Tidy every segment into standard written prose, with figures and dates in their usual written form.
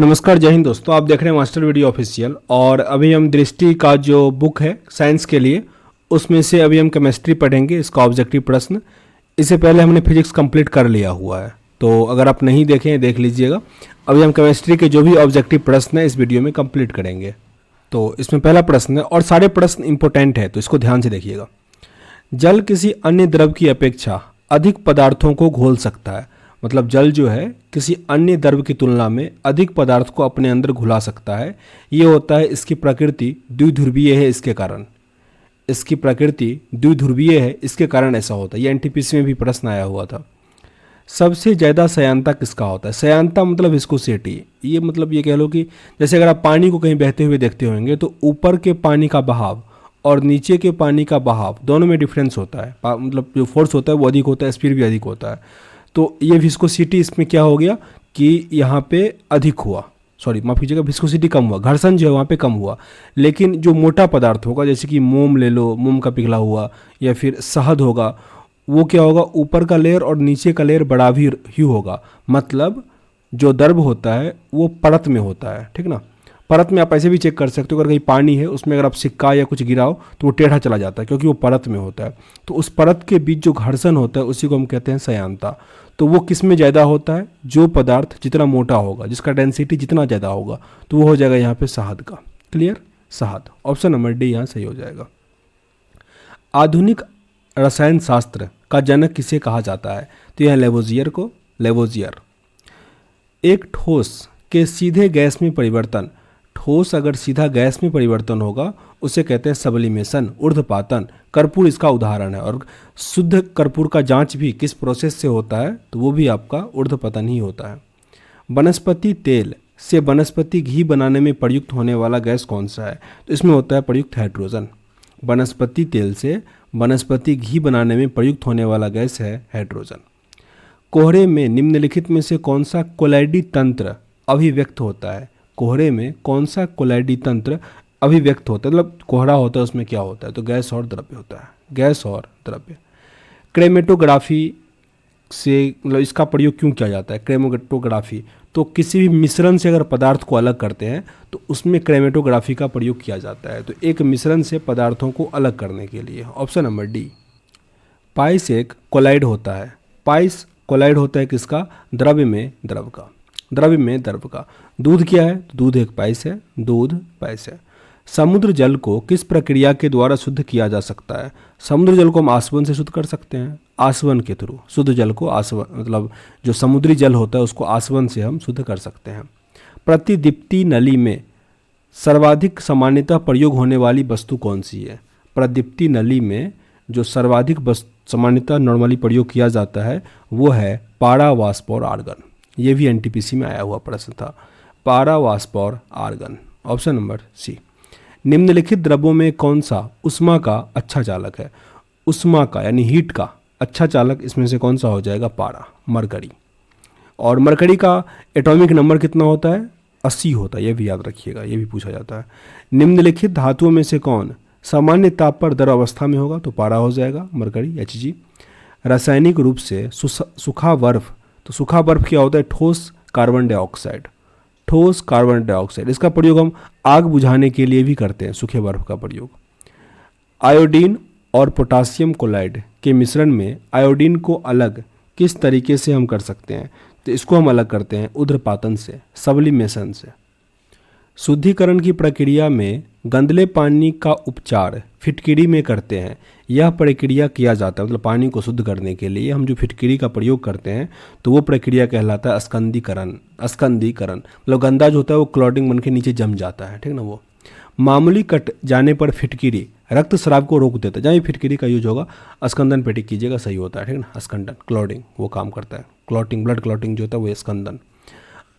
नमस्कार, जय हिंद दोस्तों। आप देख रहे हैं मास्टर वीडियो ऑफिशियल। और अभी हम दृष्टि का जो बुक है साइंस के लिए, उसमें से अभी हम केमिस्ट्री पढ़ेंगे, इसका ऑब्जेक्टिव प्रश्न। इससे पहले हमने फिजिक्स कंप्लीट कर लिया हुआ है, तो अगर आप नहीं देखें देख लीजिएगा। अभी हम केमिस्ट्री के जो भी ऑब्जेक्टिव प्रश्न है इस वीडियो में कंप्लीट करेंगे। तो इसमें पहला प्रश्न है और सारे प्रश्न इंपॉर्टेंट है, तो इसको ध्यान से देखिएगा। जल किसी अन्य द्रव की अपेक्षा अधिक पदार्थों को घोल सकता है। मतलब जल जो है किसी अन्य द्रव की तुलना में अधिक पदार्थ को अपने अंदर घुला सकता है। ये होता है, इसकी प्रकृति द्विध्रुवीय है, इसके कारण। इसकी प्रकृति द्विध्रुवीय है, इसके कारण ऐसा होता है। ये एनटीपीसी में भी प्रश्न आया हुआ था। सबसे ज़्यादा श्यानता किसका होता है? श्यानता मतलब विस्कोसिटी। ये मतलब ये कह लो कि जैसे अगर आप पानी को कहीं बहते हुए देखते होंगे तो ऊपर के पानी का बहाव और नीचे के पानी का बहाव दोनों में डिफरेंस होता है। मतलब जो फोर्स होता है वो अधिक होता है, स्पीड भी अधिक होता है। तो ये विस्कोसिटी इसमें क्या हो गया कि यहाँ पे अधिक हुआ, सॉरी माफ़ कीजिएगा, विस्कोसिटी कम हुआ, घर्षण जो है वहाँ पे कम हुआ। लेकिन जो मोटा पदार्थ होगा, जैसे कि मोम ले लो, मोम का पिघला हुआ, या फिर शहद होगा, वो क्या होगा, ऊपर का लेयर और नीचे का लेयर बड़ा ही होगा। मतलब जो द्रव होता है वो परत में होता है, ठीक ना। परत में आप ऐसे भी चेक कर सकते हो, अगर कहीं पानी है उसमें अगर आप सिक्का या कुछ गिराओ तो वो टेढ़ा चला जाता है, क्योंकि वो परत में होता है। तो उस परत के बीच जो घर्षण होता है उसी को हम कहते हैं श्यानता। तो वो किस में ज़्यादा होता है? जो पदार्थ जितना मोटा होगा, जिसका डेंसिटी जितना ज़्यादा होगा, तो वो हो जाएगा यहाँ पे शहद का। क्लियर? शहद। ऑप्शन नंबर डी यहाँ सही हो जाएगा। आधुनिक रसायन शास्त्र का जनक किसे कहा जाता है? तो यह लेवोजियर को। लेवोजियर। एक ठोस के सीधे गैस में परिवर्तन, ठोस अगर सीधा गैस में परिवर्तन होगा उसे कहते हैं सब्लिमेशन, ऊर्ध्वपातन। कर्पूर इसका उदाहरण है। और शुद्ध कर्पूर का जांच भी किस प्रोसेस से होता है? तो वो भी आपका ऊर्ध्वपतन ही होता है। वनस्पति तेल से वनस्पति घी बनाने में प्रयुक्त होने वाला गैस कौन सा है? तो इसमें होता है प्रयुक्त हाइड्रोजन। वनस्पति तेल से वनस्पति घी बनाने में प्रयुक्त होने वाला गैस है हाइड्रोजन। कोहरे में निम्नलिखित में से कौन सा कोलाइडी तंत्र अभिव्यक्त होता है? कोहरे में कौन सा कोलाइडी तंत्र अभिव्यक्त होता है? मतलब कोहरा होता है, उसमें क्या होता है? तो गैस और द्रव्य होता है। गैस और द्रव्य। क्रेमेटोग्राफी से मतलब इसका प्रयोग क्यों किया जाता है? क्रेमेटोग्राफी तो किसी भी मिश्रण से अगर पदार्थ को अलग करते हैं तो उसमें क्रेमेटोग्राफी का प्रयोग किया जाता है। तो एक मिश्रण से पदार्थों को अलग करने के लिए। Option number D. पाइस एक कोलाइड होता है। पाइस कोलाइड होता है किसका? द्रव्य में द्रव का। द्रव्य में द्रव का। दूध क्या है? तो दूध एक पाइस है। दूध पाइस है। समुद्र जल को किस प्रक्रिया के द्वारा शुद्ध किया जा सकता है? समुद्र जल को हम आसवन से शुद्ध कर सकते हैं। आसवन के थ्रू शुद्ध जल को, आसवन मतलब जो समुद्री जल होता है उसको आसवन से हम शुद्ध कर सकते हैं। प्रतिदीप्ति नली में सर्वाधिक सामान्यतः प्रयोग होने वाली वस्तु कौन सी है? प्रतिदीप्ति नली में जो सर्वाधिक सामान्यतः नॉर्मली प्रयोग किया जाता है वो है पारा, वाष्प और आर्गन। ये भी एनटीपीसी में आया हुआ प्रश्न था। पारा, वाष्प और आर्गन। Option number C. निम्नलिखित द्रव्यों में कौन सा उष्मा का अच्छा चालक है? उष्मा का यानी हीट का अच्छा चालक इसमें से कौन सा हो जाएगा? पारा, मरकरी। और मरकरी का एटॉमिक नंबर कितना होता है? 80 होता है। ये भी याद रखिएगा, ये भी पूछा जाता है। निम्नलिखित धातुओं में से कौन सामान्य ताप पर द्रव अवस्था में होगा? तो पारा हो जाएगा, मरकरी, Hg। रासायनिक रूप से सूखा बर्फ, तो सूखा बर्फ क्या होता है? ठोस कार्बन डाइऑक्साइड। ठोस कार्बन डाइऑक्साइड, इसका प्रयोग हम आग बुझाने के लिए भी करते हैं, सूखे बर्फ का प्रयोग। आयोडीन और पोटासियम क्लोराइड के मिश्रण में आयोडीन को अलग किस तरीके से हम कर सकते हैं? तो इसको हम अलग करते हैं ऊर्ध्वपातन से, सब्लिमेशन से। शुद्धिकरण की प्रक्रिया में गंदले पानी का उपचार फिटकिरी में करते हैं। यह प्रक्रिया किया जाता है, मतलब पानी को शुद्ध करने के लिए हम जो फिटकिरी का प्रयोग करते हैं तो वो प्रक्रिया कहलाता है स्कंदीकरण। स्कंदीकरण मतलब गंदा जो होता है वो क्लॉटिंग बन के नीचे जम जाता है, ठीक ना। वो मामूली कट जाने पर फिटकिरी रक्त स्राव को रोक देता है। जहाँ भी फिटकिरी का यूज होगा स्कंदन पेटी कीजिएगा, सही होता है, ठीक ना। स्कंदन, क्लॉटिंग वो काम करता है। क्लॉटिंग, ब्लड क्लॉटिंग जो होता है वो स्कंदन।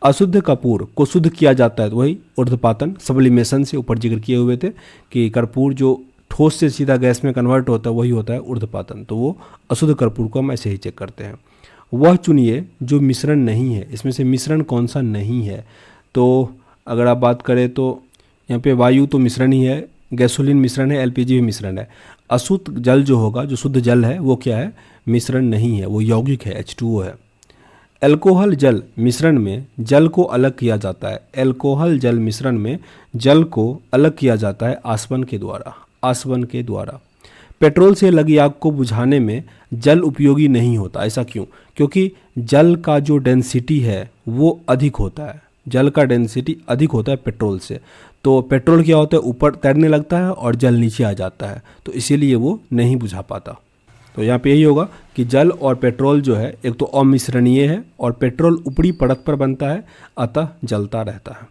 अशुद्ध कपूर को शुद्ध किया जाता है तो वही ऊर्ध्वपातन, सब्लिमेशन से ऊपर जिक्र किए हुए थे कि कर्पूर जो ठोस से सीधा गैस में कन्वर्ट होता है वही होता है ऊर्ध्वपातन। तो वो अशुद्ध कर्पूर को हम ऐसे ही चेक करते हैं। वह चुनिए जो मिश्रण नहीं है। इसमें से मिश्रण कौन सा नहीं है? तो अगर आप बात करें तो यहाँ पे वायु तो मिश्रण ही है, गैसोलीन मिश्रण है, एलपीजी भी मिश्रण है। अशुद्ध जल जो होगा, जो शुद्ध जल है वो क्या है? मिश्रण नहीं है, वो यौगिक है, H2O है। अल्कोहल जल मिश्रण में जल को अलग किया जाता है। अल्कोहल जल मिश्रण में जल को अलग किया जाता है आसवन के द्वारा। आसवन के द्वारा। पेट्रोल से लगी आग को बुझाने में जल उपयोगी नहीं होता। ऐसा क्यों? क्योंकि जल का जो डेंसिटी है वो अधिक होता है। जल का डेंसिटी अधिक होता है पेट्रोल से। तो पेट्रोल क्या होता है, ऊपर तैरने लगता है और जल नीचे आ जाता है, तो इसीलिए वो नहीं बुझा पाता। तो यहाँ पे यही होगा कि जल और पेट्रोल जो है एक तो अमिश्रणीय है और पेट्रोल ऊपरी परत पर बनता है, अतः जलता रहता है।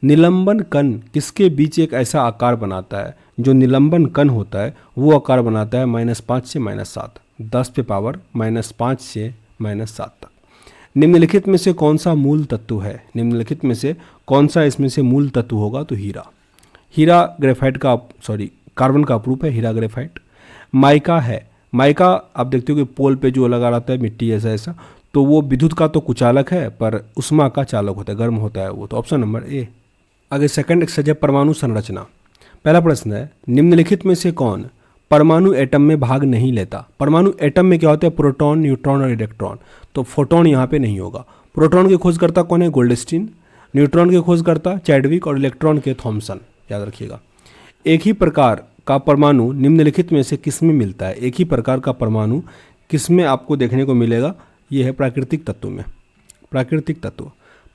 निलंबन कण किसके बीच एक ऐसा आकार बनाता है? जो निलंबन कण होता है वो आकार बनाता है -5 से -7, 10 पे पावर -5 से -7 तक। निम्नलिखित में से कौन सा मूल तत्व है? निम्नलिखित में से कौन सा इसमें से मूल तत्व होगा? तो हीरा। हीरा ग्रेफाइट का कार्बन का अपरूप है, हीरा ग्रेफाइट। माइका है। माइका आप देखते हो कि पोल पे जो लगा रहता है मिट्टी ऐसा ऐसा, तो वो विद्युत का तो कुचालक है पर उष्मा का चालक होता है, गर्म होता है वो। तो ऑप्शन नंबर ए। आगे सेकंड एक्सरसाइज है परमाणु संरचना। पहला प्रश्न है निम्नलिखित में से कौन परमाणु एटम में भाग नहीं लेता? परमाणु एटम में क्या होता है? प्रोटॉन, न्यूट्रॉन और इलेक्ट्रॉन। तो फोटोन यहाँ पे नहीं होगा। प्रोटॉन के खोजकर्ता कौन है? गोल्डस्टीन। न्यूट्रॉन के खोजकर्ता चैडविक और इलेक्ट्रॉन के थॉमसन। याद रखिएगा। एक ही प्रकार का परमाणु निम्नलिखित में से किस में मिलता है? एक ही प्रकार का परमाणु किस में आपको देखने को मिलेगा? ये है प्राकृतिक तत्व में। प्राकृतिक तत्व।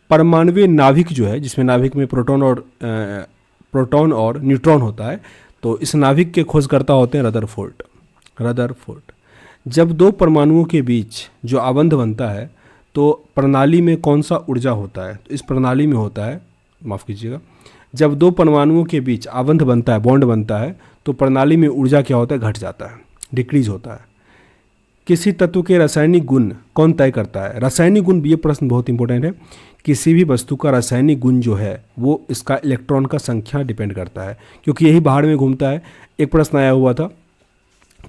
परमाणुवीय नाभिक जो है, जिसमें नाभिक में प्रोटॉन और न्यूट्रॉन होता है, तो इस नाभिक के खोजकर्ता होते हैं रदरफोर्ड। रदरफोर्ड। जब दो परमाणुओं के बीच जो आबंध बनता है तो प्रणाली में कौन सा ऊर्जा होता है? तो इस प्रणाली में होता है, माफ़ कीजिएगा, जब दो परमाणुओं के बीच आबंध बनता है, बॉन्ड बनता है, तो प्रणाली में ऊर्जा क्या होता है? घट जाता है, डिक्रीज होता है। किसी तत्व के रासायनिक गुण कौन तय करता है? रासायनिक गुण, ये प्रश्न बहुत इंपॉर्टेंट है। किसी भी वस्तु का रासायनिक गुण जो है वो इसका इलेक्ट्रॉन का संख्या डिपेंड करता है, क्योंकि यही बाहर में घूमता है। एक प्रश्न आया हुआ था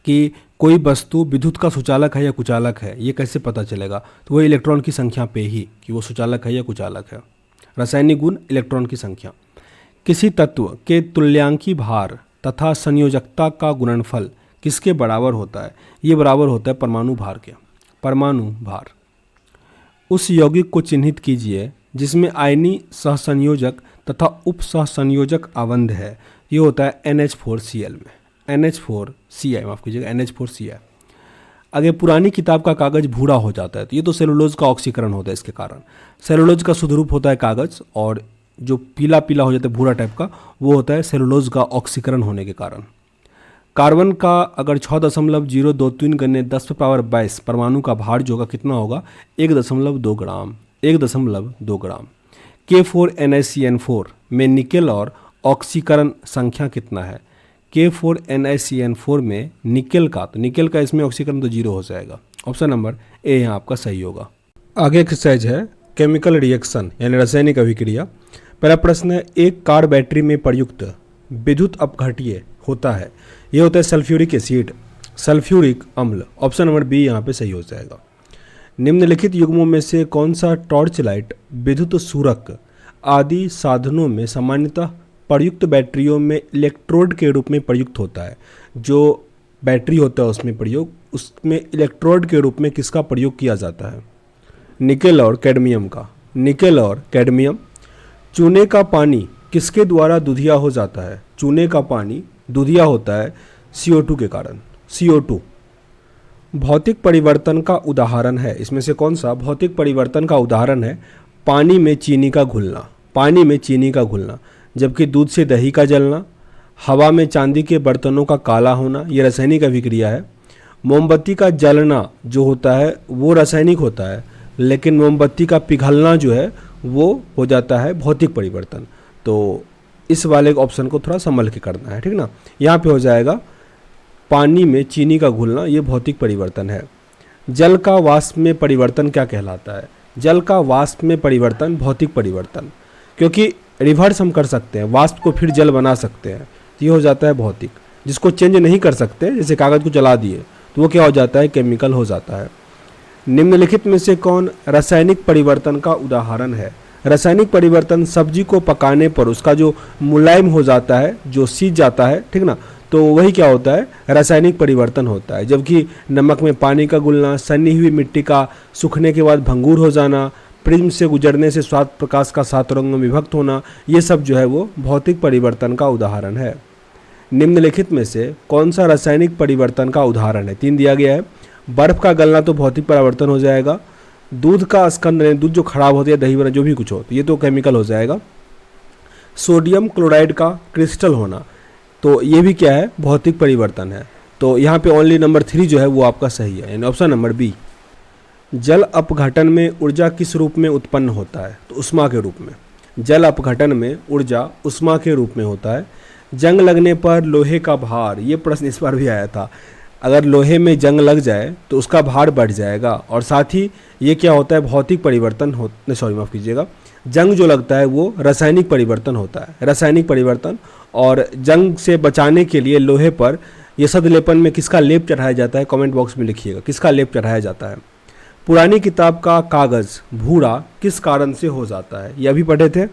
कि कोई वस्तु विद्युत का सुचालक है या कुचालक है, ये कैसे पता चलेगा? तो वो इलेक्ट्रॉन की संख्या पे ही कि वो सुचालक है या कुचालक है। रासायनिक गुण, इलेक्ट्रॉन की संख्या। किसी तत्व के तुल्यांकी भार तथा संयोजकता का गुणनफल किसके बराबर होता है? ये बराबर होता है परमाणु भार के। परमाणु भार। उस यौगिक को चिन्हित कीजिए जिसमें आयनी सहसंयोजक तथा उप सहसंयोजक आबंध है। ये होता है NH4Cl में। NH4Ci, माफ़ कीजिएगा, NH4Ci। आगे पुरानी किताब का कागज़ भूरा हो जाता है, तो ये तो सेलुलोज का ऑक्सीकरण होता है। इसके कारण सेलुलोज का शुद्ध रूप होता है कागज़, और जो पीला पीला हो जाता है भूरा टाइप का, वो होता है सेलुलोज का ऑक्सीकरण होने के कारण। कार्बन का अगर 6.023 गने 10⁻22 परमाणु का भार जो होगा कितना होगा? 1.2 ग्राम। 1.2 ग्राम। K4NiCN4 में निकेल और ऑक्सीकरण संख्या कितना है? K4NiCN4 में निकेल का, तो निकेल का इसमें ऑक्सीकरण तो 0 हो जाएगा। ऑप्शन नंबर ए यहाँ आपका सही होगा। आगे एक्सरसाइज है केमिकल रिएक्शन यानी रासायनिक अभिक्रिया। पहला प्रश्न है एक कार बैटरी में प्रयुक्त विद्युत अपघट्य होता है, ये होता है सल्फ्यूरिक एसिड, सल्फ्यूरिक अम्ल। ऑप्शन नंबर बी यहाँ पे सही हो जाएगा। निम्नलिखित युग्मों में से कौन सा टॉर्च लाइट, विद्युत सूरक आदि साधनों में सामान्यतः प्रयुक्त बैटरियों में इलेक्ट्रोड के रूप में प्रयुक्त होता है? जो बैटरी होता है उसमें प्रयोग, उसमें इलेक्ट्रोड के रूप में किसका प्रयोग किया जाता है? निकेल और कैडमियम का। निकेल और कैडमियम। चूने का पानी किसके द्वारा दुधिया हो जाता है? चूने का पानी दुधिया होता है CO2 के कारण। CO2 भौतिक परिवर्तन का उदाहरण है। इसमें से कौन सा भौतिक परिवर्तन का उदाहरण है? पानी में चीनी का घुलना। पानी में चीनी का घुलना। जबकि दूध से दही का जलना, हवा में चांदी के बर्तनों का काला होना, ये रासायनिक अभिक्रिया है। मोमबत्ती का जलना जो होता है वो रासायनिक होता है, लेकिन मोमबत्ती का पिघलना जो है वो हो जाता है भौतिक परिवर्तन। तो इस वाले ऑप्शन को थोड़ा संभल के करना है, ठीक ना। यहाँ पे हो जाएगा पानी में चीनी का घुलना, ये भौतिक परिवर्तन है। जल का वाष्प में परिवर्तन क्या कहलाता है? जल का वाष्प में परिवर्तन भौतिक परिवर्तन, क्योंकि रिवर्स हम कर सकते हैं, वाष्प को फिर जल बना सकते हैं, तो ये हो जाता है भौतिक। जिसको चेंज नहीं कर सकते, जैसे कागज़ को जला दिए, तो वो क्या हो जाता है? केमिकल हो जाता है। निम्नलिखित में से कौन रासायनिक परिवर्तन का उदाहरण है? रासायनिक परिवर्तन, सब्जी को पकाने पर उसका जो मुलायम हो जाता है, जो सीज जाता है, ठीक ना, तो वही क्या होता है, रासायनिक परिवर्तन होता है। जबकि नमक में पानी का घुलना, सनी हुई मिट्टी का सूखने के बाद भंगूर हो जाना, प्रिज्म से गुजरने से श्वेत प्रकाश का 7 रंगों में विभक्त होना, ये सब जो है वो भौतिक परिवर्तन का उदाहरण है। निम्नलिखित में से कौन सा रासायनिक परिवर्तन का उदाहरण है? 3 दिया गया है। बर्फ का गलना तो भौतिक परिवर्तन हो जाएगा। दूध का स्कंदन, दूध जो खराब होती है, दही वगैरह जो भी कुछ हो, तो ये तो केमिकल हो जाएगा। सोडियम क्लोराइड का क्रिस्टल होना, तो ये भी क्या है, भौतिक परिवर्तन है। तो यहाँ पे ओनली नंबर 3 जो है वो आपका सही है, यानी ऑप्शन नंबर बी। जल अपघटन में ऊर्जा किस रूप में उत्पन्न होता है? तो उष्मा के रूप में। जल अपघटन में ऊर्जा उष्मा के रूप में होता है। जंग लगने पर लोहे का भार, ये प्रश्न इस बार भी आया था। अगर लोहे में जंग लग जाए तो उसका भार बढ़ जाएगा, और साथ ही ये क्या होता है, भौतिक परिवर्तन माफ़ कीजिएगा, जंग जो लगता है वो रासायनिक परिवर्तन होता है, रासायनिक परिवर्तन। और जंग से बचाने के लिए लोहे पर यह सदलेपन में किसका लेप चढ़ाया जाता है? कमेंट बॉक्स में लिखिएगा, किसका लेप चढ़ाया जाता है। पुरानी किताब का कागज़ भूरा किस कारण से हो जाता है? यह भी पढ़े थे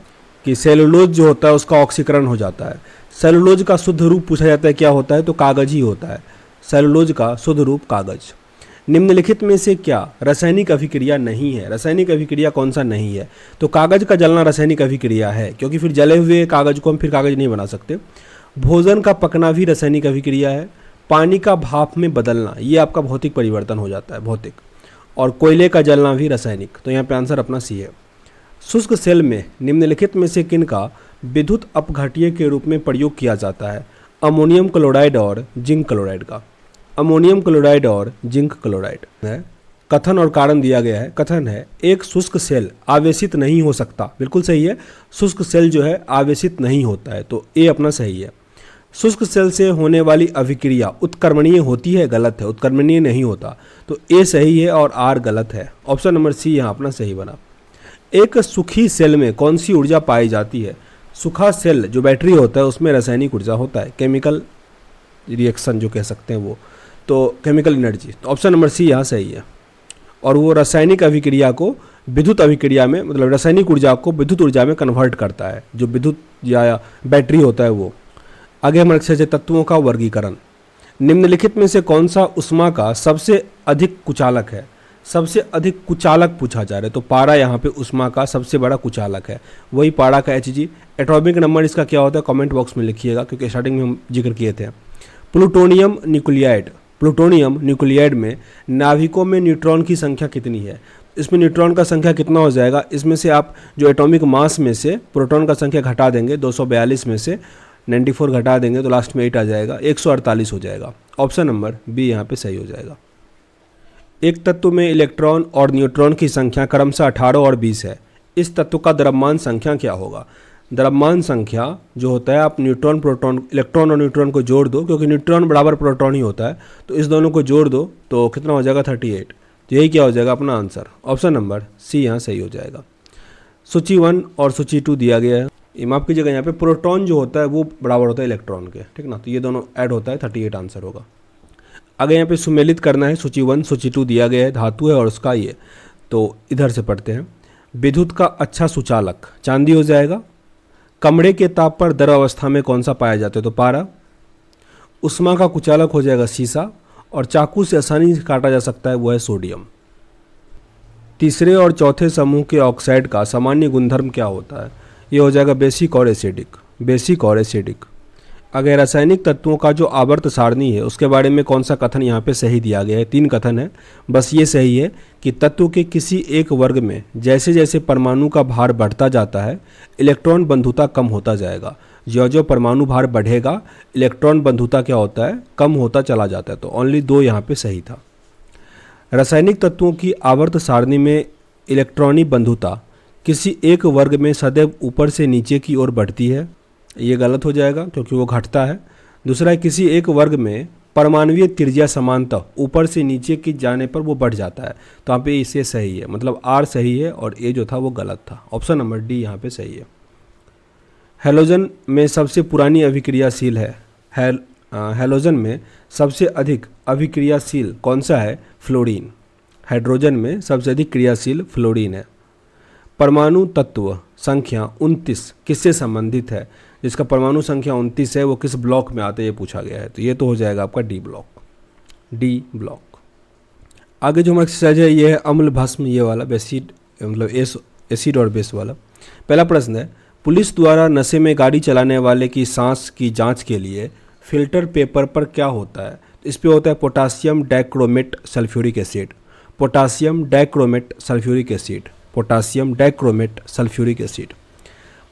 कि सेलुलोज जो होता है उसका ऑक्सीकरण हो जाता है। सेलुलोज का शुद्ध रूप पूछा जाता है क्या होता है? तो कागज ही होता है। सेलुलोज का शुद्ध रूप कागज। निम्नलिखित में से क्या रासायनिक अभिक्रिया नहीं है? रासायनिक अभिक्रिया कौन सा नहीं है? तो कागज का जलना रासायनिक अभिक्रिया है, क्योंकि फिर जले हुए कागज को हम फिर कागज नहीं बना सकते। भोजन का पकना भी रासायनिक अभिक्रिया है। पानी का भाप में बदलना, ये आपका भौतिक परिवर्तन हो जाता है, भौतिक। और कोयले का जलना भी रासायनिक। तो यहाँ पे आंसर अपना सी है। शुष्क सेल में निम्नलिखित में से किनका विद्युत अपघट्य के रूप में प्रयोग किया जाता है? अमोनियम क्लोराइड और जिंक क्लोराइड का। अमोनियम क्लोराइड और जिंक क्लोराइड है। कथन और कारण दिया गया है। कथन है, एक शुष्क सेल आवेशित नहीं हो सकता। बिल्कुल सही है, शुष्क सेल जो है आवेशित नहीं होता है, तो ए अपना सही है। शुष्क सेल से होने वाली अभिक्रिया उत्क्रमणीय होती है, गलत है, उत्क्रमणीय नहीं होता। तो ए सही है और आर गलत है। ऑप्शन नंबर सी यहाँ अपना सही बना। एक सूखी सेल में कौन सी ऊर्जा पाई जाती है? सूखा सेल जो बैटरी होता है उसमें रासायनिक ऊर्जा होता है, केमिकल रिएक्शन जो कह सकते हैं वो, तो केमिकल एनर्जी। तो ऑप्शन नंबर सी यहाँ सही है। और वो रासायनिक अभिक्रिया को विद्युत अभिक्रिया में, मतलब रासायनिक ऊर्जा को विद्युत ऊर्जा में कन्वर्ट करता है, जो विद्युत या बैटरी होता है वो। आगे हमारे क्षेत्र तत्वों का वर्गीकरण। निम्नलिखित में से कौन सा ऊष्मा का सबसे अधिक कुचालक है? सबसे अधिक कुचालक पूछा जा रहा है, तो पारा यहाँ पे ऊष्मा का सबसे बड़ा कुचालक है, वही पारा का Hg। एटॉमिक नंबर इसका क्या होता है कमेंट बॉक्स में लिखिएगा, क्योंकि स्टार्टिंग में हम जिक्र किए थे। Plutonium nuclide. प्लूटोनियम न्यूक्लियाइड में नाभिकों में न्यूट्रॉन की संख्या कितनी है? इसमें न्यूट्रॉन का संख्या कितना हो जाएगा? इसमें से आप जो एटॉमिक मास में से प्रोटॉन का संख्या घटा देंगे, 242 में से 94 घटा देंगे तो लास्ट में 8 आ जाएगा, 148 हो जाएगा। ऑप्शन नंबर बी यहाँ पे सही हो जाएगा। एक तत्व में इलेक्ट्रॉन और न्यूट्रॉन की संख्या क्रमशः 18 और 20 है। इस तत्व का द्रव्यमान संख्या क्या होगा? द्रव्यमान संख्या जो होता है, आप न्यूट्रॉन प्रोटॉन, इलेक्ट्रॉन और न्यूट्रॉन को जोड़ दो, क्योंकि न्यूट्रॉन बराबर प्रोटॉन ही होता है, तो इस दोनों को जोड़ दो तो कितना हो जाएगा? 38। तो यही क्या हो जाएगा अपना आंसर। ऑप्शन नंबर सी यहाँ सही हो जाएगा। सूची 1 और सूची 2 दिया गया है। माफ कीजिएगा, यहाँ पे प्रोटॉन जो होता है वो बराबर होता है इलेक्ट्रॉन के, ठीक ना, तो ये दोनों ऐड होता है, 38 आंसर होगा। आगे यहाँ पे सुमेलित करना है। सूची 1 सूची 2 दिया गया है, धातु है और उसका ये, तो इधर से पढ़ते हैं। विद्युत का अच्छा सुचालक चांदी हो जाएगा। कमरे के ताप पर द्रव अवस्था में कौन सा पाया जाता है? तो पारा। उष्मा का कुचालक हो जाएगा शीशा, और चाकू से आसानी से काटा जा सकता है वो है सोडियम। तीसरे और चौथे समूह के ऑक्साइड का सामान्य गुणधर्म क्या होता है? ये हो जाएगा बेसिक और एसिडिक। बेसिक और एसिडिक। अगर रासायनिक तत्वों का जो आवर्त सारणी है उसके बारे में कौन सा कथन यहाँ पे सही दिया गया है? 3 कथन है, बस ये सही है कि तत्व के किसी एक वर्ग में जैसे जैसे परमाणु का भार बढ़ता जाता है, इलेक्ट्रॉन बंधुता कम होता जाएगा। जो जो परमाणु भार बढ़ेगा, इलेक्ट्रॉन बंधुता क्या होता है? कम होता चला जाता है। तो ओनली 2 यहाँ पे सही था। रासायनिक तत्वों की आवर्त सारणी में इलेक्ट्रॉनिक बंधुता किसी एक वर्ग में सदैव ऊपर से नीचे की ओर बढ़ती है, ये गलत हो जाएगा क्योंकि वो घटता है। दूसरा है, किसी एक वर्ग में परमाणुीय त्रिज्या समानतः ऊपर से नीचे की जाने पर वो बढ़ जाता है। तो यहाँ पे इसे सही है, मतलब आर सही है और ए जो था वो गलत था। ऑप्शन नंबर डी यहाँ पे सही है। हैलोजन में सबसे पुरानी अभिक्रियाशील है। हैलोजन में सबसे अधिक अभिक्रियाशील कौन सा है? फ्लोरीन। हाइड्रोजन में सबसे अधिक क्रियाशील फ्लोरीन है। परमाणु तत्व संख्या 29 किससे संबंधित है? जिसका परमाणु संख्या 29 है वो किस ब्लॉक में आता है, ये पूछा गया है। तो ये तो हो जाएगा आपका डी ब्लॉक, डी ब्लॉक। आगे जो हमारा एक्सरसाइज है ये है अम्ल भस्म, ये वाला बेसिड मतलब एसिड और बेस वाला। पहला प्रश्न है, पुलिस द्वारा नशे में गाड़ी चलाने वाले की सांस की जांच के लिए फिल्टर पेपर पर क्या होता है? तो इस पे होता है potassium dichromate sulphuric acid, potassium dichromate sulphuric acid, potassium dichromate sulphuric acid.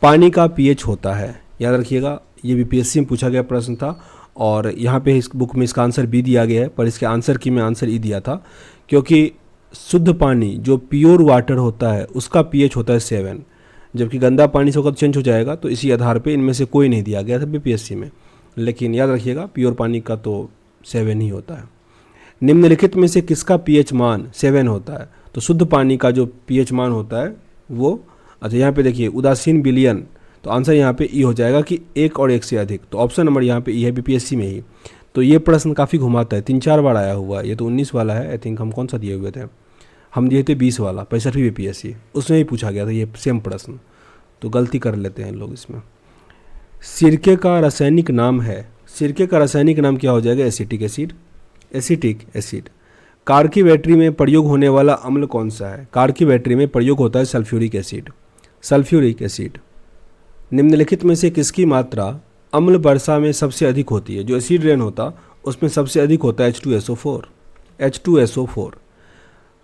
पानी का पीएच होता है, याद रखिएगा, ये बीपीएससी में पूछा गया प्रश्न था और यहाँ पे इस बुक में इसका आंसर बी दिया गया है, पर इसके आंसर की मैं आंसर ई दिया था क्योंकि शुद्ध पानी जो प्योर वाटर होता है उसका पीएच होता है 7, जबकि गंदा पानी से वक्त चेंज हो जाएगा। तो इसी आधार पे इनमें से कोई नहीं दिया गया था बीपीएससी में, लेकिन याद रखिएगा प्योर पानी का तो 7 ही होता है। निम्नलिखित में से किसका पीएच मान 7 होता है? तो शुद्ध पानी का जो पीएच मान होता है वो, अच्छा यहाँ पे देखिए उदासीन विलयन, तो आंसर यहाँ पे ई हो जाएगा कि 1 और 1 से अधिक। तो ऑप्शन नंबर यहाँ पे ई है बीपीएससी में ही। तो ये प्रश्न काफ़ी घुमाता है, 3-4 बार आया हुआ है। ये तो 19 वाला है, आई थिंक हम कौन सा दिए हुए थे, हम दिए थे 20 वाला, 65वीं बीपीएससी, उसमें ही पूछा गया था ये सेम प्रश्न। तो गलती कर लेते हैं लोग इसमें। सिरके का रासायनिक नाम है, सिरके का रासायनिक नाम क्या हो जाएगा? Acetic acid, acetic acid. Car की बैटरी में प्रयोग होने वाला अम्ल कौन सा है? कार की बैटरी में प्रयोग होता है सल्फ्यूरिक एसिड, सल्फ्यूरिक एसिड। निम्नलिखित में से किसकी मात्रा अम्ल वर्षा में सबसे अधिक होती है? जो एसिड रेन होता उसमें सबसे अधिक होता है H2SO4, H2SO4।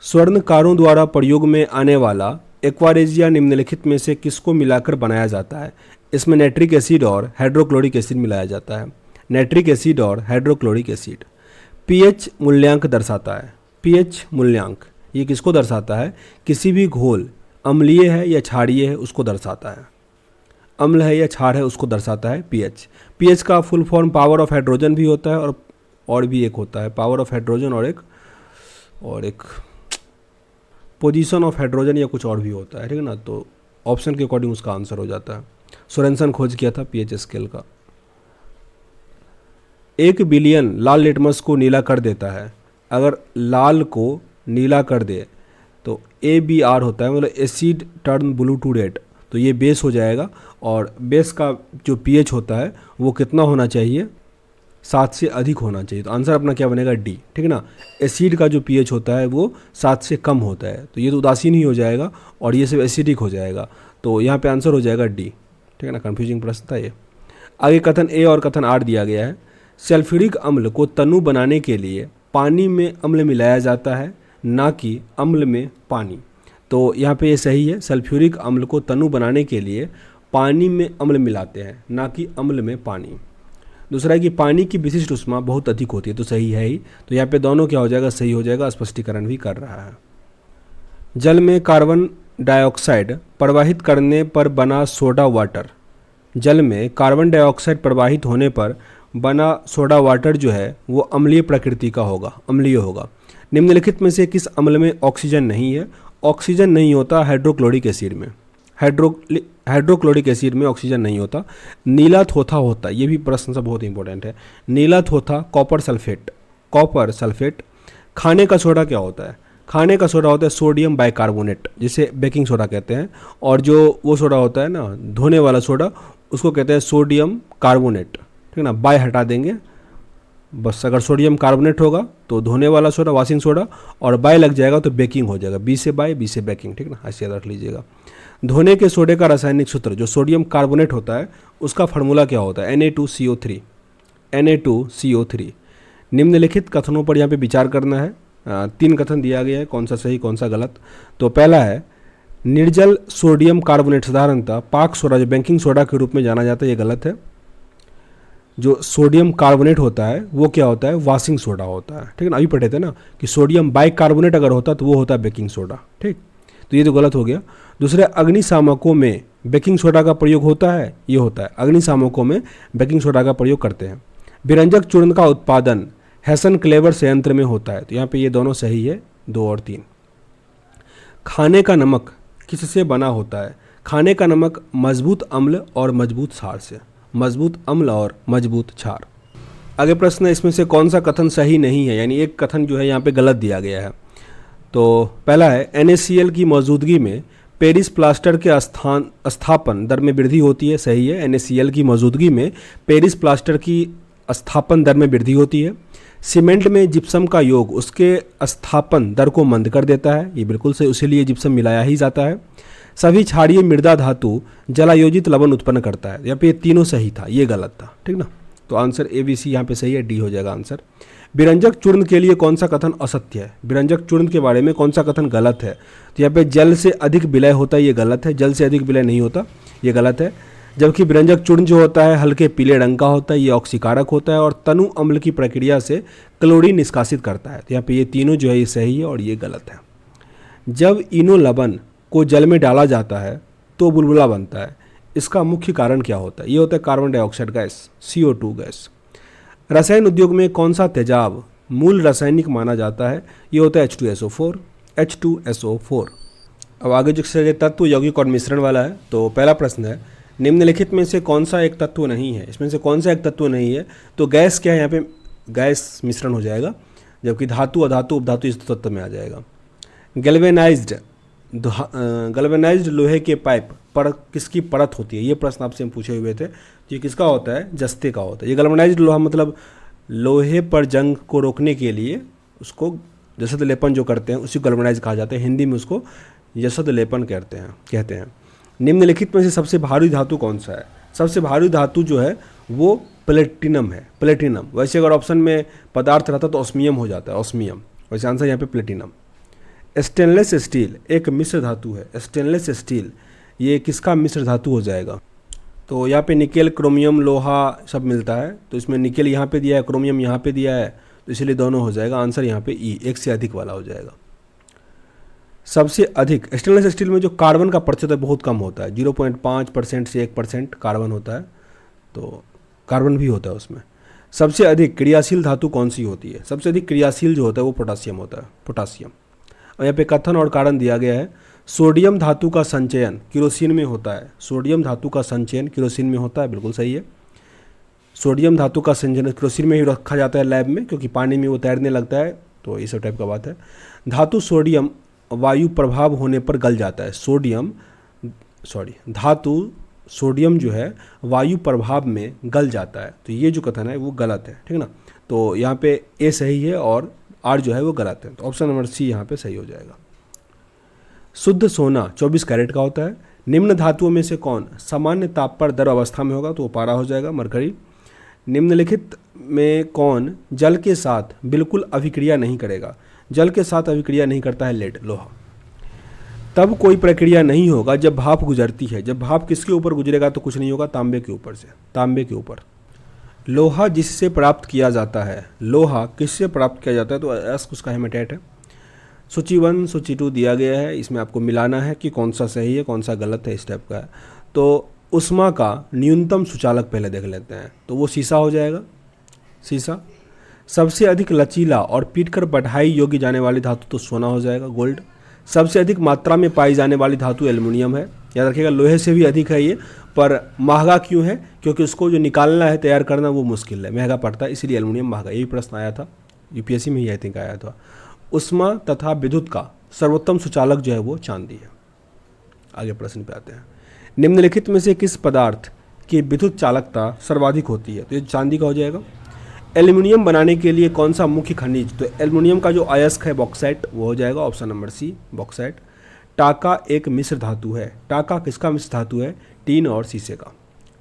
स्वर्णकारों द्वारा प्रयोग में आने वाला एक्वारेजिया निम्नलिखित में से किसको मिलाकर बनाया जाता है? इसमें नाइट्रिक एसिड और हाइड्रोक्लोरिक एसिड मिलाया जाता है, नाइट्रिक एसिड और हाइड्रोक्लोरिक एसिड। पीएच मूल्यांक दर्शाता है, पीएच मूल्यांक ये किसको दर्शाता है? किसी भी घोल अम्लीय है या क्षारीय है उसको दर्शाता है, अम्ल है या क्षार है उसको दर्शाता है पीएच। पीएच का full form power of hydrogen भी होता है और भी एक होता है पावर ऑफ हाइड्रोजन और एक पोजीशन ऑफ हाइड्रोजन या कुछ और भी होता है, ठीक है ना। तो ऑप्शन के अकॉर्डिंग उसका आंसर हो जाता है। सोरेनसन खोज किया था पीएच स्केल का। 1 बिलियन लाल लिटमस को नीला कर देता है। अगर लाल को नीला कर दे तो ABR होता है, मतलब acid turn blue to red, तो ये बेस हो जाएगा। और बेस का जो पीएच होता है वो कितना होना चाहिए? 7 से अधिक होना चाहिए। तो आंसर अपना क्या बनेगा? डी, ठीक है ना। एसिड का जो पीएच होता है वो 7 से कम होता है, तो ये तो उदासीन ही हो जाएगा और ये सब एसिडिक हो जाएगा। तो यहाँ पे आंसर हो जाएगा डी, ठीक है ना। कन्फ्यूजिंग प्रश्न था ये। आगे कथन ए और कथन आर दिया गया है। सल्फ्यूरिक अम्ल को तनु बनाने के लिए पानी में अम्ल मिलाया जाता है, ना कि अम्ल में पानी। तो यहाँ पे ये सही है, सल्फ्यूरिक अम्ल को तनु बनाने के लिए पानी में अम्ल मिलाते हैं, ना कि अम्ल में पानी। दूसरा है कि पानी की विशिष्ट ऊष्मा बहुत अधिक होती है, तो सही है ही। तो यहाँ पे दोनों क्या हो जाएगा? सही हो जाएगा, स्पष्टीकरण भी कर रहा है। जल में कार्बन डाइऑक्साइड प्रवाहित करने पर बना सोडा वाटर, जल में कार्बन डाइऑक्साइड प्रवाहित होने पर बना सोडा वाटर जो है वो अम्लीय प्रकृति का होगा, अम्लीय होगा। निम्नलिखित में से किस अम्ल में ऑक्सीजन नहीं है? ऑक्सीजन नहीं होता हाइड्रोक्लोरिक एसिड में, हाइड्रोक्लोरिक एसिड में ऑक्सीजन नहीं होता। नीला थोथा होता है, ये भी प्रश्न से बहुत इंपॉर्टेंट है। नीला थोथा कॉपर सल्फेट, कॉपर सल्फेट। खाने का सोडा क्या होता है? खाने का सोडा होता है सोडियम बाइकार्बोनेट, जिसे बेकिंग सोडा कहते हैं। और जो वो सोडा होता है ना धोने वाला सोडा, उसको कहते हैं सोडियम कार्बोनेट, ठीक है ना। बाय हटा देंगे बस, अगर सोडियम कार्बोनेट होगा तो धोने वाला सोडा वॉशिंग सोडा, और बाय लग जाएगा तो बेकिंग हो जाएगा, बी से बाय बी से बेकिंग, ठीक ना, ऐसे याद रख लीजिएगा। धोने के सोडे का रासायनिक सूत्र जो सोडियम कार्बोनेट होता है उसका फार्मूला क्या होता है? Na2CO3, Na2CO3। निम्नलिखित कथनों पर यहाँ पे विचार करना है। 3 कथन दिया गया है, कौन सा सही कौन सा गलत। तो पहला है निर्जल सोडियम कार्बोनेट साधारणतः पाक सोडा जो बेकिंग सोडा के रूप में जाना जाता है, ये गलत है। जो सोडियम कार्बोनेट होता है वो क्या होता है? वॉशिंग सोडा होता है, ठीक है ना। अभी पढ़े थे ना कि सोडियम बाइकार्बोनेट अगर होता तो वो होता है बेकिंग सोडा, ठीक। तो ये तो गलत हो गया। दूसरे, अग्निशामकों में बेकिंग सोडा का प्रयोग होता है, ये होता है, अग्निशामकों में बेकिंग सोडा का प्रयोग करते हैं। विरंजक चूर्ण का उत्पादन हैसन क्लेवर संयंत्र में होता है, तो यहाँ पे ये दोनों सही है, 2 और 3। खाने का नमक किससे बना होता है? खाने का नमक मजबूत अम्ल और मजबूत क्षार से, मजबूत अम्ल और मजबूत क्षार। आगे प्रश्न है, इसमें से कौन सा कथन सही नहीं है? यानी एक कथन जो है यहाँ पे गलत दिया गया है। तो पहला है NaCl की मौजूदगी में पेरिस प्लास्टर के स्थापन दर में वृद्धि होती है, सही है। NaCl की मौजूदगी में पेरिस प्लास्टर की स्थापन दर में वृद्धि होती है। सीमेंट में जिप्सम का योग उसके स्थापन दर को मंद कर देता है, ये बिल्कुल सही, उसीलिए जिप्सम मिलाया ही जाता है। सभी क्षारीय मृदा धातु जलायोजित लवण उत्पन्न करता है, यहाँ पे ये तीनों सही था, ये गलत था, ठीक ना। तो आंसर ABC यहाँ पे सही है, डी हो जाएगा आंसर। विरंजक चूर्ण के लिए कौन सा कथन असत्य है? विरंजक चूर्ण के बारे में कौन सा कथन गलत है? तो यहाँ पे जल से अधिक विलय होता है, ये गलत है। जल से अधिक विलय नहीं होता, ये गलत है। जबकि विरंजक चूर्ण जो होता है हल्के पीले रंग का होता है, ये ऑक्सीकारक होता है और तनु अम्ल की प्रक्रिया से क्लोरीन निष्कासित करता है। तो यहाँ पे ये तीनों जो है ये सही है और ये गलत है। जब इनो लवण को जल में डाला जाता है तो बुलबुला बनता है, इसका मुख्य कारण क्या होता है? ये होता है carbon dioxide gas, CO2 gas. रसायन उद्योग में कौन सा तेजाब मूल रासायनिक माना जाता है? ये होता है H2SO4, H2SO4। अब आगे जो तत्व यौगिक और मिश्रण वाला है, तो पहला प्रश्न है निम्नलिखित में से कौन सा एक तत्व नहीं है? इसमें से कौन सा एक तत्व नहीं है? तो गैस क्या है? यहाँ पे गैस मिश्रण हो जाएगा, जबकि धातु अधातु उपधातु इस तत्व में आ जाएगा। गैल्वेनाइज्ड लोहे के पाइप पर किसकी परत होती है? ये प्रश्न आपसे हम पूछे हुए थे। ये किसका होता है? जस्ते का होता है। ये गैल्वेनाइज्ड लोहा मतलब लोहे पर जंग को रोकने के लिए उसको जसद लेपन जो करते हैं उसी को गैल्वेनाइज कहा जाता है, हिंदी में उसको जसद लेपन कहते हैं। निम्नलिखित में से सबसे भारी धातु कौन सा है? सबसे भारी धातु जो है वो प्लेटिनम है, प्लेटिनम। वैसे अगर ऑप्शन में पदार्थ रहता तो ऑस्मियम हो जाता है, ऑस्मियम। वैसे आंसर यहाँ पे प्लेटिनम। स्टेनलेस स्टील एक मिश्र धातु है। स्टेनलेस स्टील ये किसका मिश्र धातु हो जाएगा? तो यहाँ पे निकेल, क्रोमियम, लोहा सब मिलता है, तो इसमें निकेल यहाँ पे दिया है, क्रोमियम यहाँ पे दिया है, तो इसलिए दोनों हो जाएगा। आंसर यहाँ पे ई, एक से अधिक वाला हो जाएगा। सबसे अधिक स्टेनलेस स्टील में जो कार्बन का प्रतिशत है बहुत कम होता है, 0.5% से 1% कार्बन होता है, तो कार्बन भी होता है उसमें। सबसे अधिक क्रियाशील धातु कौन सी होती है? सबसे अधिक क्रियाशील जो होता है वो पोटासियम होता है, पोटासियम। और यहाँ पे कथन और कारण दिया गया है। सोडियम धातु का संचयन केरोसिन में होता है। सोडियम धातु का संचयन केरोसिन में होता है, बिल्कुल सही है। सोडियम धातु का संचयन केरोसिन में ही रखा जाता है लैब में, क्योंकि पानी में वो तैरने लगता है, तो ये सब टाइप का बात है। धातु सोडियम वायु प्रभाव होने पर गल जाता है। धातु सोडियम जो है वायु प्रभाव में गल जाता है, तो ये जो कथन है वो गलत है, ठीक ना। तो यहाँ पे ए सही है और आर जो है वो गलत है, तो ऑप्शन नंबर सी यहाँ पे सही हो जाएगा। शुद्ध सोना 24 कैरेट का होता है। निम्न धातुओं में से कौन सामान्य ताप पर द्रव अवस्था में होगा? तो वो पारा हो जाएगा, मरकरी। निम्नलिखित में कौन जल के साथ बिल्कुल अभिक्रिया नहीं करेगा? जल के साथ अभिक्रिया नहीं करता है लेड, लोहा। तब कोई प्रक्रिया नहीं होगा जब भाप गुजरती है। जब भाप किसके ऊपर गुजरेगा तो कुछ नहीं होगा, तांबे के ऊपर से, तांबे के ऊपर। लोहा जिससे प्राप्त किया जाता है, लोहा किससे प्राप्त किया जाता है? तो एस उसका हेमाटाइट है। सूची 1 सूची 2 दिया गया है, इसमें आपको मिलाना है कि कौन सा सही है कौन सा गलत है, इस टाइप का है। तो उष्मा का न्यूनतम सुचालक पहले देख लेते हैं, तो वो शीशा हो जाएगा, शीशा। सबसे अधिक लचीला और पीटकर बढ़ाई योग्य जाने वाली धातु तो सोना हो जाएगा, गोल्ड। सबसे अधिक मात्रा में पाई जाने वाली धातु एल्युमिनियम है, याद रखिएगा। लोहे से भी अधिक है ये, पर महंगा क्यों है? क्योंकि उसको जो निकालना है, तैयार करना, वो मुश्किल है, महंगा पड़ता है, इसीलिए एल्युमिनियम महंगा। यही प्रश्न आया था यूपीएससी में ही, आई थिंक आया था। उष्मा तथा विद्युत का सर्वोत्तम सुचालक जो है वो चांदी है। आगे प्रश्न पे आते हैं। निम्नलिखित में से किस पदार्थ की विद्युत चालकता सर्वाधिक होती है? तो ये चांदी का हो जाएगा। एल्युमिनियम बनाने के लिए कौन सा मुख्य खनिज? तो एल्युमिनियम का जो अयस्क है बॉक्साइट, वो हो जाएगा ऑप्शन नंबर सी, बॉक्साइट। टाका एक मिश्र धातु है। टाका किसका मिश्र धातु है? टीन और शीशे का,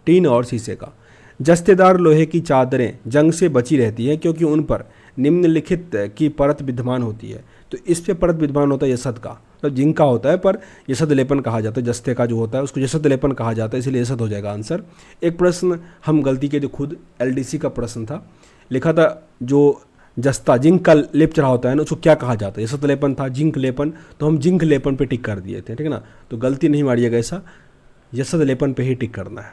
टीन और शीशे का। जस्तेदार लोहे की चादरें जंग से बची रहती हैं क्योंकि उन पर निम्नलिखित की परत विद्यमान होती है। तो इस पे परत विद्यमान होता है यशद का, तो जिंक का होता है, पर यशद लेपन कहा जाता है। जस्ते का जो होता है उसको यशद लेपन कहा जाता है, इसलिए यशद हो जाएगा आंसर। एक प्रश्न हम गलती के, जो खुद एलडीसी का प्रश्न था, लिखा था जो जस्ता जिंक का लेप चढ़ा होता है ना, उसको क्या कहा जाता है? यशद लेपन था, जिंक लेपन, तो हम जिंक लेपन पे टिक कर दिए थे, ठीक है ना। तो गलती नहीं मारिएगा, ऐसा यशद लेपन पे ही टिक करना है।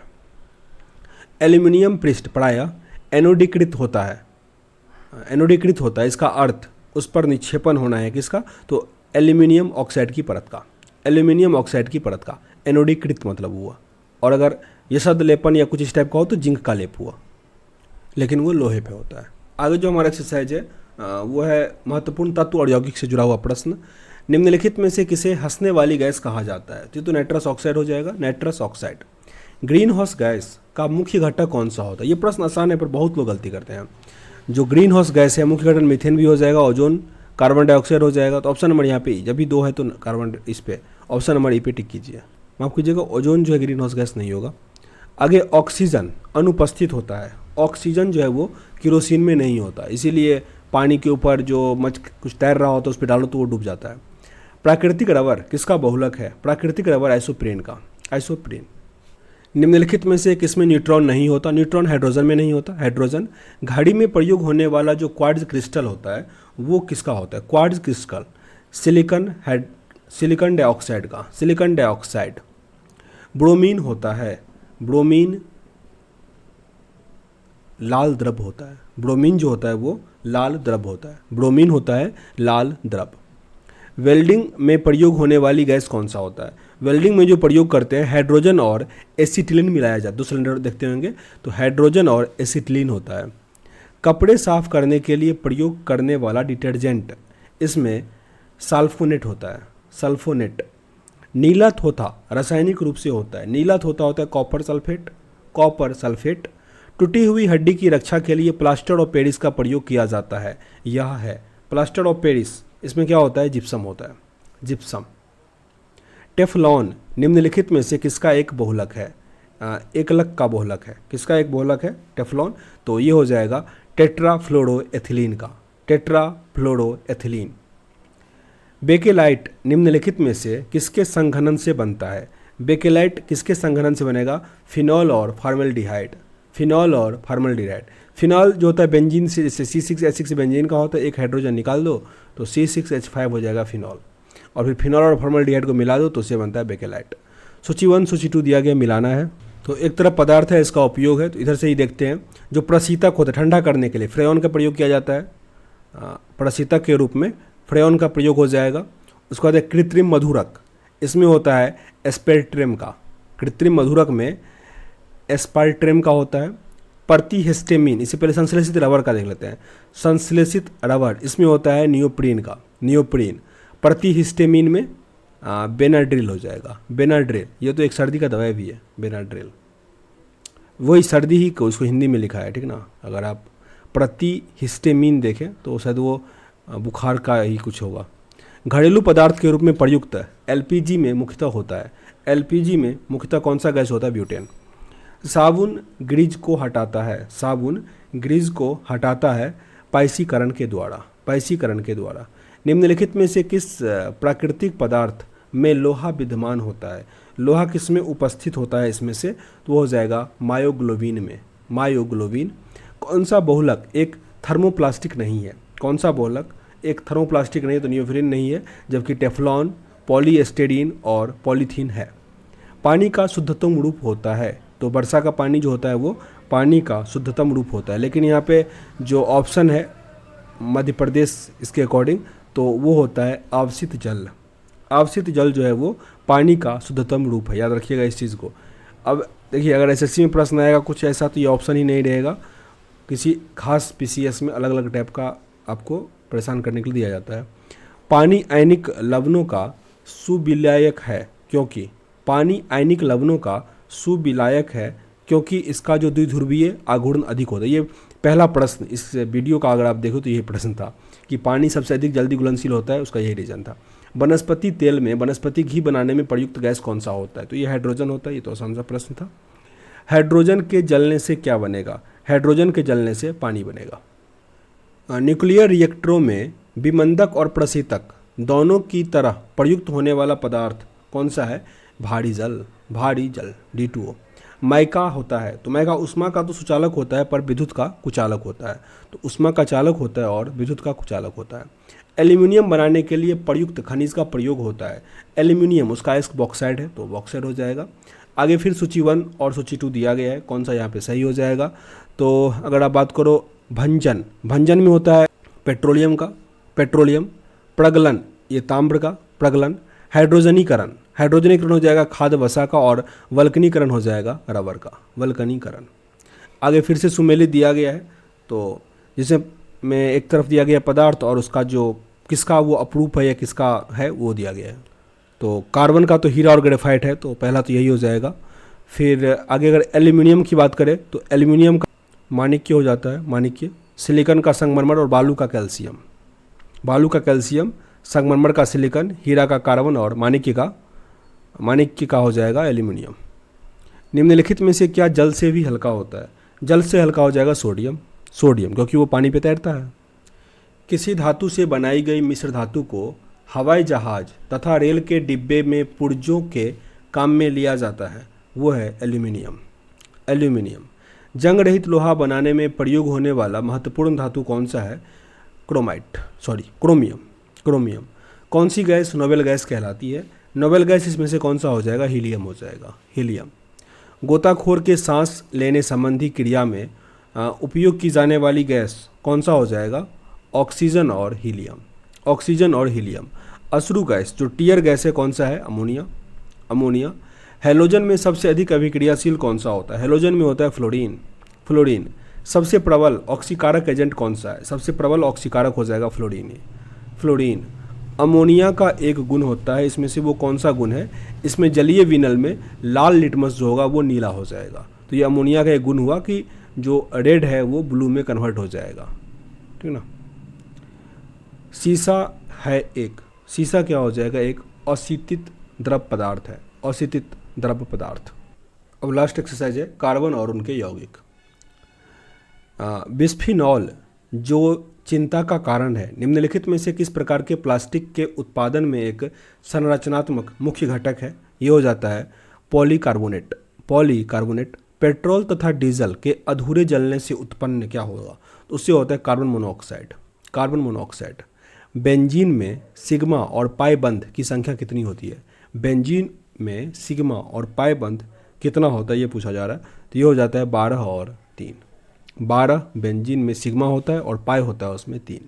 एल्यूमिनियम पृष्ठ प्रायः एनोडीकृत होता है, एनोडीकृत होता है, इसका अर्थ उस पर निक्षेपण होना है किसका? तो एल्यूमिनियम ऑक्साइड की परत का, एल्यूमिनियम ऑक्साइड की परत का एनोडीकृत मतलब हुआ। और अगर यशद लेपन या कुछ इस टाइप का हो तो जिंक का लेप हुआ, लेकिन वो लोहे पे होता है। आगे जो हमारा एक्सरसाइज है वो है महत्वपूर्ण तत्व और यौगिक से जुड़ा हुआ प्रश्न। निम्नलिखित में से किसे हंसने वाली गैस कहा जाता है? तो ये तो नाइट्रस ऑक्साइड हो जाएगा, nitrous oxide. Green house gas का मुख्य घटक कौन सा होता है? ये प्रश्न आसान है पर बहुत लोग गलती करते हैं। जो ग्रीन हाउस गैस है मुख्य घटक मीथेन भी हो जाएगा, ओजोन, कार्बन डाइऑक्साइड हो जाएगा। तो ऑप्शन नंबर यहाँ पे जब भी दो है तो कार्बन इस पे ऑप्शन नंबर ई पे टिक कीजिए। माफ कीजिएगा, ओजोन जो है ग्रीन हाउस गैस नहीं होगा। आगे ऑक्सीजन अनुपस्थित होता है। ऑक्सीजन जो है वो केरोसिन में नहीं होता, इसीलिए पानी के ऊपर जो कुछ तैर रहा होता है उस पर डालो तो वो डूब जाता है। प्राकृतिक रबर किसका बहुलक है? प्राकृतिक रबर आइसोप्रीन का, आइसोप्रीन। निम्नलिखित में से किसमें न्यूट्रॉन नहीं होता? न्यूट्रॉन हाइड्रोजन में नहीं होता, हाइड्रोजन। घड़ी में प्रयोग होने वाला जो क्वार्ट्ज क्रिस्टल होता है वो किसका होता है? क्वार्ट्ज क्रिस्टल सिलिकॉन डाइऑक्साइड का, सिलिकॉन डाइऑक्साइड। ब्रोमीन होता है, ब्रोमीन लाल द्रव होता है। ब्रोमीन जो होता है वो लाल द्रव होता है, ब्रोमीन होता है लाल द्रव। वेल्डिंग में प्रयोग होने वाली गैस कौन सा होता है? वेल्डिंग में जो प्रयोग करते हैं हाइड्रोजन और एसिटिलीन मिलाया जाता है। दो सिलेंडर देखते होंगे तो हाइड्रोजन और एसिटिलीन होता है। कपड़े साफ करने के लिए प्रयोग करने वाला डिटर्जेंट, इसमें सल्फोनेट होता है, सल्फोनेट। नीला थोथा रासायनिक रूप से होता है, नीला थोथा होता है कॉपर सल्फेट, कॉपर सल्फेट। टूटी हुई हड्डी की रक्षा के लिए प्लास्टर ऑफ पेरिस का प्रयोग किया जाता है, यह है प्लास्टर ऑफ पेरिस। इसमें क्या होता है? जिप्सम होता है, जिप्सम। टेफलॉन निम्नलिखित में से किसका एक बहुलक है? एकलक का बहुलक है। किसका एक बहुलक है टेफलॉन? तो ये हो जाएगा टेट्राफ्लोरोएथिलीन का, टेट्राफ्लोरोएथिलीन। बेकेलाइट निम्नलिखित में से किसके संघनन से बनता है? बेकेलाइट किसके संघनन से बनेगा? फिनॉल और फॉर्मल्डिहाइड, फिनॉल और फॉर्मल्डिहाइड। फिनॉल जो होता है बेंजीन से, जैसे C6H6 बेंजीन का होता है, एक हाइड्रोजन निकाल दो तो C6H5 हो जाएगा फिनॉल, और फिर फिनॉल और फॉर्मल्डिहाइड को मिला दो तो उससे बनता है बेकेलाइट। सूची 1 सूची 2 दिया गया, मिलाना है। तो एक तरफ पदार्थ है, इसका उपयोग है, तो इधर से ही देखते हैं। जो प्रशीतक होता है ठंडा करने के लिए फ्रेयॉन का प्रयोग किया जाता है, प्रशीतक के रूप में फ्रेयॉन का प्रयोग हो जाएगा। उसके बाद कृत्रिम मधुरक, इसमें होता है एस्पेर्ट्रेम का, कृत्रिम मधुरक में एस्पार्ट्रेम का होता है। प्रतिहिस्टेमिन, इससे पहले संश्लेषित रबर का देख लेते हैं। संश्लेषित रबर, इसमें होता है नियोप्रीन का, नियोप्रीन। प्रतिहिस्टेमिन में बेनाड्रिल हो जाएगा, बेनाड्रिल। ये तो एक सर्दी का दवाई भी है बेनाड्रिल, वही सर्दी ही को उसको हिंदी में लिखा है, ठीक ना। अगर आप प्रतिहिस्टेमिन देखें तो शायद वो बुखार का ही कुछ होगा। घरेलू पदार्थ के रूप में प्रयुक्त एलपीजी में मुख्यतः होता है, एलपीजी में मुख्यतः कौन सा गैस होता है? ब्यूटेन। साबुन ग्रीज को हटाता है, साबुन ग्रीज को हटाता है पाइसीकरण के द्वारा, पाइसीकरण के द्वारा। निम्नलिखित में से किस प्राकृतिक पदार्थ में लोहा विद्यमान होता है? लोहा किस में उपस्थित होता है इसमें से? तो वो हो जाएगा मायोग्लोबिन में, मायोग्लोबिन। कौन सा बहुलक एक थर्मोप्लास्टिक नहीं है? कौन सा बहुलक एक थर्मोप्लास्टिक नहीं है? तो नियोप्रीन नहीं है, जबकि टेफ्लॉन, पॉलीएस्टेरीन और पॉलीथीन है। पानी का शुद्धतम रूप होता है, तो वर्षा का पानी जो होता है वो पानी का शुद्धतम रूप होता है। लेकिन यहाँ पे जो ऑप्शन है मध्य प्रदेश इसके अकॉर्डिंग, तो वो होता है आवासित जल। आवासित जल जो है वो पानी का शुद्धतम रूप है, याद रखिएगा इस चीज़ को। अब देखिए अगर एसएससी में प्रश्न आएगा कुछ ऐसा तो ये ऑप्शन ही नहीं रहेगा, किसी खास पीसीएस में अलग अलग टाइप का आपको परेशान करने के लिए दिया जाता है। पानी आयनिक लवणों का सुविलायक है क्योंकि, पानी आयनिक लवणों का सुविलायक है क्योंकि इसका जो द्विध्रुवीय आघूर्ण अधिक होता है। ये पहला प्रश्न इस वीडियो का अगर आप देखो तो यही प्रश्न था कि पानी सबसे अधिक जल्दी घुलनशील होता है, उसका यही रीजन था। वनस्पति तेल में वनस्पति घी बनाने में प्रयुक्त गैस कौन सा होता है? तो ये हाइड्रोजन होता है, ये तो आसान सा प्रश्न था। हाइड्रोजन के जलने से क्या बनेगा? हाइड्रोजन के जलने से पानी बनेगा। न्यूक्लियर रिएक्टरों में विमंदक और प्रशीतक दोनों की तरह प्रयुक्त होने वाला पदार्थ कौन सा है? भारी जल, भारी जल D2O। माइका होता है, तो माइका उष्मा का तो सुचालक होता है पर विद्युत का कुचालक होता है, तो उष्मा का चालक होता है और विद्युत का कुचालक होता है। एल्यूमिनियम बनाने के लिए प्रयुक्त खनिज का प्रयोग होता है, एल्यूमिनियम, उसका एक बॉक्साइड है तो बॉक्साइड हो जाएगा। आगे फिर सूची 1 और सूची 2 दिया गया है, कौन सा यहाँ पे सही हो जाएगा? तो अगर आप बात करो भंजन, भंजन में होता है पेट्रोलियम का, पेट्रोलियम। प्रगलन, ये ताम्र का प्रगलन। हाइड्रोजनीकरण, हाइड्रोजनीकरण हो जाएगा खाद्य वसा का, और वल्कनीकरण हो जाएगा रबर का, वल्कनीकरण। आगे फिर से सुमेलित दिया गया है, तो जिसे में एक तरफ दिया गया पदार्थ और उसका जो किसका वो अप्रूप है या किसका है वो दिया गया है। तो कार्बन का तो हीरा और ग्रेफाइट है, तो पहला तो यही हो जाएगा। फिर आगे अगर एल्यूमिनियम की बात करें तो एल्यूमिनियम का माणिक्य हो जाता है, माणिक्य। सिलिकॉन का संगमरमर और बालू का कैल्शियम, बालू का कैल्शियम, संगमरमर का सिलिकॉन, हीरा का कार्बन और माणिक्य का हो जाएगा एल्यूमिनियम। निम्नलिखित में से क्या जल से भी हल्का होता है? जल से हल्का हो जाएगा सोडियम, क्योंकि वो पानी पे तैरता है। किसी धातु से बनाई गई मिश्र धातु को हवाई जहाज तथा रेल के डिब्बे में पुर्जों के काम में लिया जाता है, वो है एल्यूमिनियम। जंग रहित लोहा बनाने में प्रयोग होने वाला महत्वपूर्ण धातु कौन सा है? क्रोमियम। कौन सी गैस नोबेल गैस कहलाती है? नोबेल गैस इसमें से कौन सा हो जाएगा? हीलियम हो जाएगा, हीलियम। गोताखोर के सांस लेने संबंधी क्रिया में उपयोग की जाने वाली गैस कौन सा हो जाएगा? ऑक्सीजन और हीलियम। अश्रु गैस जो टीयर गैस है कौन सा है? अमोनिया। हैलोजन में सबसे अधिक अभिक्रियाशील कौन सा होता है? हैलोजन में होता है फ्लोरीन। सबसे प्रबल ऑक्सीकारक एजेंट कौन सा है? सबसे प्रबल ऑक्सीकारक हो जाएगा फ्लोरीन। अमोनिया का एक गुण होता है, इसमें से वो कौन सा गुण है? इसमें जलीय विनल में लाल लिटमस जो होगा वो नीला हो जाएगा। तो ये अमोनिया का एक गुण हुआ कि जो रेड है वो ब्लू में कन्वर्ट हो जाएगा, ठीक ना। शीशा क्या हो जाएगा? एक अशीतित द्रव पदार्थ। अब लास्ट एक्सरसाइज है कार्बन और उनके यौगिक। बिस्फिनॉल जो चिंता का कारण है, निम्नलिखित में से किस प्रकार के प्लास्टिक के उत्पादन में एक संरचनात्मक मुख्य घटक है? ये हो जाता है पॉलीकार्बोनेट। पेट्रोल तथा डीजल के अधूरे जलने से उत्पन्न क्या होगा? तो उससे होता है कार्बन मोनोऑक्साइड। बेंजीन में सिग्मा और पाई बंध की संख्या कितनी होती है? बेंजीन में सिग्मा और पाई बंध कितना होता है ये पूछा जा रहा है। तो ये हो जाता है 12 और 3। 12 बेंजीन में सिग्मा होता है और पाई होता है उसमें 3।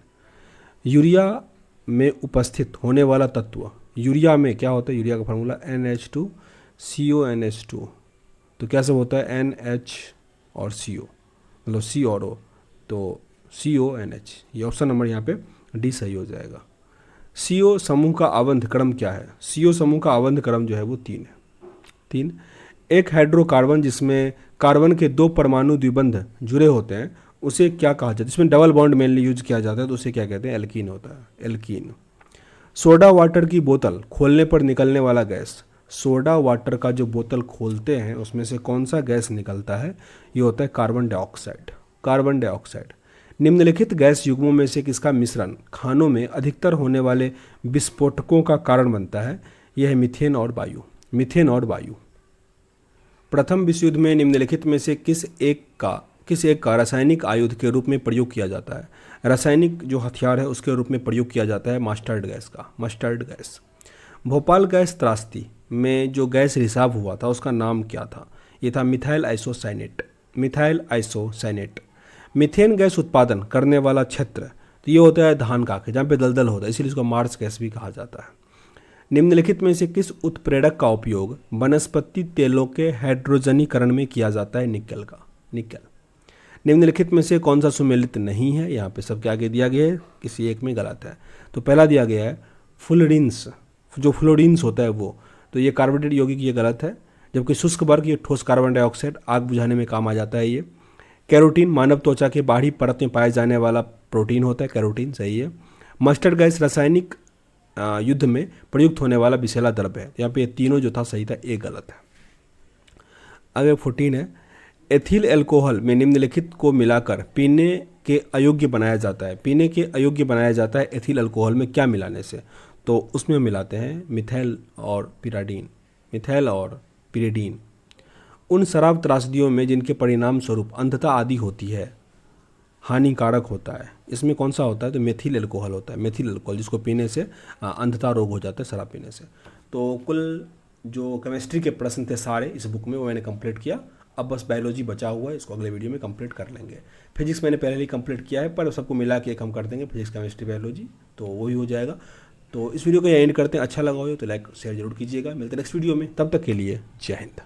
यूरिया में उपस्थित होने वाला तत्व, यूरिया में क्या होता है? यूरिया का फार्मूला NH2CONH2। तो क्या सब होता है? NH और CO, मतलब C और O, तो CONH। ये ऑप्शन नंबर यहाँ पे डी सही हो जाएगा। CO समूह का आबंध क्रम क्या है? CO समूह का आबंध क्रम जो है वो 3 है। 3। एक हाइड्रोकार्बन जिसमें कार्बन के 2 परमाणु द्विबंध जुड़े होते हैं उसे क्या कहा जाता है? इसमें डबल बॉन्ड मेनली यूज किया जाता है, तो उसे क्या कहते हैं? एल्कीन होता है, एल्कीन। सोडा वाटर की बोतल खोलने पर निकलने वाला गैस, सोडा वाटर का जो बोतल खोलते हैं उसमें से कौन सा गैस निकलता है? ये होता है कार्बन डाइऑक्साइड। निम्नलिखित गैस युग्मों में से किसका मिश्रण खानों में अधिकतर होने वाले विस्फोटकों का कारण बनता है? यह है मीथेन और वायु। प्रथम विश्व युद्ध में निम्नलिखित में से किस एक का रासायनिक आयुध के रूप में प्रयोग किया जाता है? रासायनिक जो हथियार है उसके रूप में प्रयोग किया जाता है मस्टर्ड गैस। भोपाल गैस त्रासदी में जो गैस रिसाव हुआ था उसका नाम क्या था? ये था मिथाइल आइसोसाइनेट। मीथेन गैस उत्पादन करने वाला क्षेत्र, तो ये होता है धान का, जहाँ पे दलदल होता है, इसीलिए इसको मार्स गैस भी कहा जाता है। निम्नलिखित में से किस उत्प्रेरक का उपयोग वनस्पति तेलों के हाइड्रोजनीकरण में किया जाता है? निकल। निम्नलिखित में से कौन सा सुमेलित नहीं है? यहाँ पे सबके आगे दिया गया है, किसी एक में गलत है। तो पहला दिया गया है फ्लोरीन्स, जो फ्लोरीन्स होता है वो, तो ये कार्बोनेटेड यौगिक, ये गलत है। जबकि शुष्क वर्ग, ये ठोस कार्बन डाइऑक्साइड आग बुझाने में काम आ जाता है। ये कैरोटीन मानव त्वचा के बाहरी परत में पाए जाने वाला प्रोटीन होता है, कैरोटीन सही है। मस्टर्ड गैस रासायनिक युद्ध में प्रयुक्त होने वाला विषैला द्रव्य है। यहाँ पे ये तीनों जो था सही था, एक गलत है। आगे 14 है एथिल अल्कोहल में निम्नलिखित को मिलाकर पीने के अयोग्य बनाया जाता है। एथिल अल्कोहल में क्या मिलाने से? तो उसमें मिलाते हैं मिथाइल और पिरिडीन। उन शराब त्रासदियों में जिनके परिणाम स्वरूप अंधता आदि होती है, हानिकारक होता है, इसमें कौन सा होता है? तो मेथिल अल्कोहल होता है, जिसको पीने से अंधता रोग हो जाता है शराब पीने से। तो कुल जो केमिस्ट्री के प्रश्न थे सारे इस बुक में वो मैंने कंप्लीट किया। अब बस बायोलॉजी बचा हुआ है, इसको अगले वीडियो में कंप्लीट कर लेंगे। फिजिक्स मैंने पहले ही कंप्लीट किया है, पर सबको मिला के एक हम कर देंगे, फिजिक्स केमिस्ट्री बायोलॉजी, तो वो ही हो जाएगा। तो इस वीडियो को एंड करते हैं। अच्छा लगा हो तो लाइक शेयर जरूर कीजिएगा। मिलते हैं नेक्स्ट वीडियो में, तब तक के लिए जय हिंद।